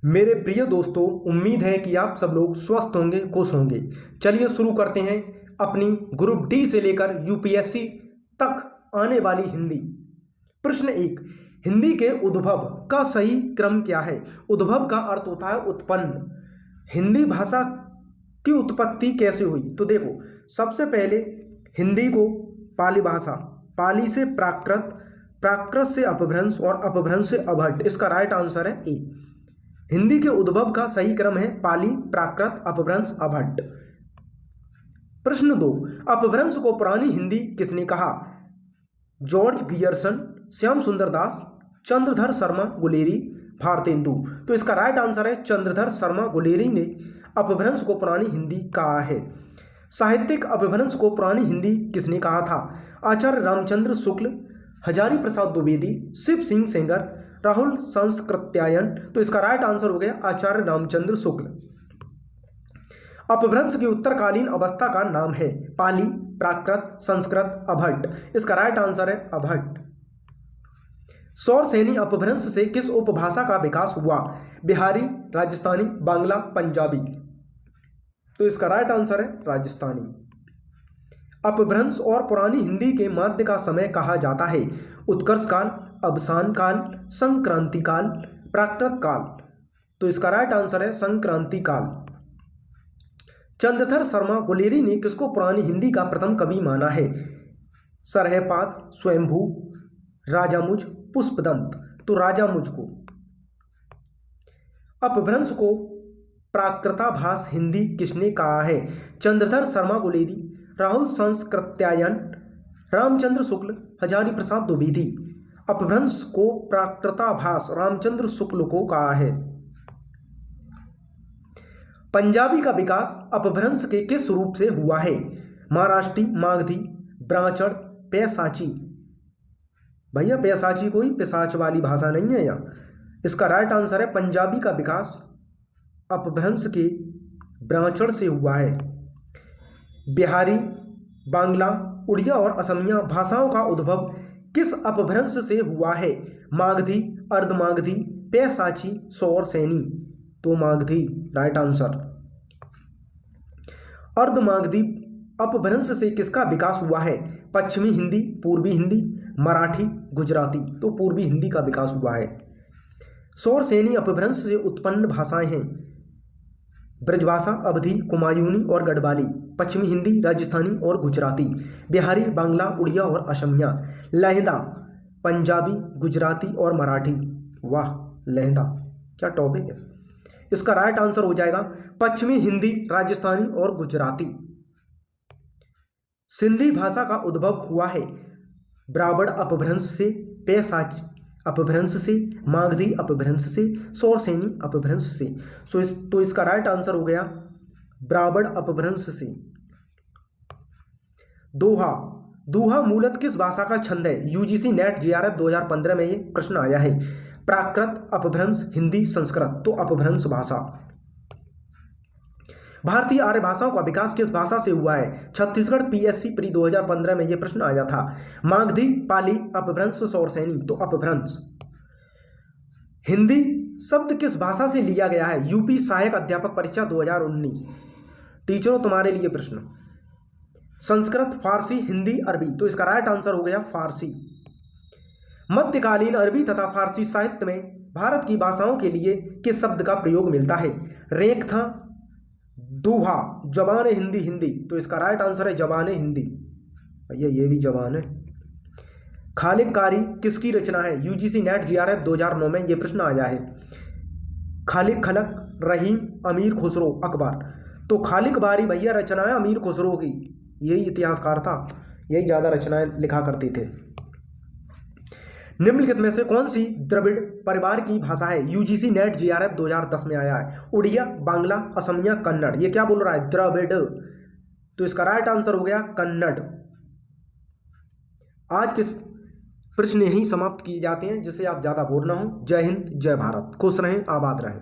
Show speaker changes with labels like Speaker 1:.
Speaker 1: मेरे प्रिय दोस्तों, उम्मीद है कि आप सब लोग स्वस्थ होंगे, खुश होंगे। चलिए शुरू करते हैं अपनी ग्रुप डी से लेकर यूपीएससी तक आने वाली हिंदी। प्रश्न 1, हिंदी के उद्भव का सही क्रम क्या है? उद्भव का अर्थ होता है उत्पन्न। हिंदी भाषा की उत्पत्ति कैसे हुई? तो देखो, सबसे पहले हिंदी को पाली भाषा, पाली से प्राकृत, प्राकृत से अपभ्रंश और अपभ्रंश से अभट्ट। इसका राइट आंसर है ए। हिंदी के उद्भव का सही क्रम है पाली, प्राकृत, अपभ्रंश, अभट्ट। प्रश्न 2, अपभ्रंश को पुरानी हिंदी किसने कहा? जॉर्ज गियर्सन, श्याम सुंदर दास, चंद्रधर शर्मा गुलेरी, भारतेंदु। तो इसका राइट आंसर है चंद्रधर शर्मा गुलेरी ने अपभ्रंश को पुरानी हिंदी कहा है। साहित्यिक अपभ्रंश को पुरानी हिंदी किसने कहा था? आचार्य रामचंद्र शुक्ल, हजारी प्रसाद द्विवेदी, शिव सिंह सेंगर, राहुल संस्कृत्यायन। तो इसका राइट आंसर हो गया आचार्य रामचंद्र शुक्ल। अपभ्रंश की उत्तरकालीन अवस्था का नाम है पाली, प्राकृत, संस्कृत, अभट्ट। इसका राइट आंसर है अभट्ट। सौरसेनी अपभ्रंश से किस उपभाषा का विकास हुआ? बिहारी, राजस्थानी, बांग्ला, पंजाबी। तो इसका राइट आंसर है राजस्थानी। अपभ्रंश और पुरानी हिंदी के मध्य का समय कहा जाता है उत्कर्ष काल, अवसान काल, संक्रांति काल, प्राकृत काल। तो इसका राइट आंसर है संक्रांति काल। चंद्रधर शर्मा गुलेरी ने किसको पुरानी हिंदी का प्रथम कवि माना है? सरहपाद, स्वयंभू, राजामुझ, पुष्पदंत। तो राजामुझ को। अपभ्रंश को प्राकृताभास हिंदी किसने कहा है? चंद्रधर शर्मा गुलेरी, राहुल संस्कृत्यायन, रामचंद्र शुक्ल, हजारी प्रसाद द्विवेदी। अपभ्रंश को प्राकृताभास रामचंद्र शुक्ल को कहा है। पंजाबी का विकास अपभ्रंश के किस रूप से हुआ है? महाराष्ट्री, मागधी, ब्राह्मण, पैसाची। भैया पैसाची कोई पिशाच वाली भाषा नहीं है यहाँ। इसका राइट आंसर है पंजाबी का विकास अपभ्रंश के ब्राह्मण से हुआ है। बिहारी, बांग्ला, उड़िया और असमिया भाषाओं का उद्भव किस अपभ्रंश से हुआ है? मागधी, अर्धमागधी, पैसाची, सौरसेनी। तो मागधी राइट आंसर। अर्धमागधी अपभ्रंश से किसका विकास हुआ है? पश्चिमी हिंदी, पूर्वी हिंदी, मराठी, गुजराती। तो पूर्वी हिंदी का विकास हुआ है। सौरसेनी अपभ्रंश से उत्पन्न भाषाएं हैं ब्रजभाषा, अवधी, कुमायूनी और गढ़वाली। पश्चिमी हिंदी, राजस्थानी और गुजराती। बिहारी, बांग्ला, उड़िया और असमिया। लहंदा, पंजाबी, गुजराती और मराठी। वाह, लहंदा क्या टॉपिक है। इसका राइट आंसर हो जाएगा पश्चिमी हिंदी, राजस्थानी और गुजराती। सिंधी भाषा का उद्भव हुआ है ब्राह्मण अपभ्रंश से, पैसाच अपभ्रंश से, मागधी अपभ्रंश से, सौरसेनी अपभ्रंश से। तो इसका राइट आंसर हो गया ब्राह्मण अपभ्रंश से। दोहा, दोहा मूलत किस भाषा का छंद है? यूजीसी नेट जेआरएफ 2015 में ये प्रश्न आया है। प्राकृत, अपभ्रंश, हिंदी, संस्कृत। तो अपभ्रंश भाषा। भारतीय आर्य भाषाओं का विकास किस भाषा से हुआ है? छत्तीसगढ़ पीएससी प्री 2015 में यह प्रश्न आया था। मागधी, पाली, अपभ्रंश, सौरसेनी। तो अपभ्रंश। हिंदी शब्द किस भाषा से लिया गया है? यूपी सहायक अध्यापक परीक्षा 2019। टीचरों तुम्हारे लिए प्रश्न। संस्कृत, फारसी, हिंदी, अरबी। तो इसका राइट आंसर हो गया फारसी। मध्यकालीन अरबी तथा फारसी साहित्य में भारत की भाषाओं के लिए किस शब्द का प्रयोग मिलता है? रेख था, दोहा, जबान हिंदी, हिंदी। तो इसका राइट आंसर है जबान हिंदी। भैया ये भी जबान है। खालिक कारी किसकी रचना है? यूजीसी नेट जेआरएफ 2009 में यह प्रश्न आया है। खालिक खलक, रहीम, अमीर खुसरो, अकबर। तो खालिक बारी भैया रचना है अमीर खुसरो की। यही इतिहासकार था, यही ज़्यादा रचनाएं लिखा करते थे। निम्नलिखित में से कौन सी द्रविड़ परिवार की भाषा है? यूजीसी नेट जेआरएफ 2010 में आया है। उड़िया, बांग्ला, असमिया, कन्नड़। ये क्या बोल रहा है? द्रविड़। तो इसका राइट आंसर हो गया कन्नड़। आज के प्रश्न यहीं समाप्त किए जाते हैं जिससे आप ज़्यादा बोर ना हो। जय हिंद, जय भारत। खुश रहें, आबाद रहें।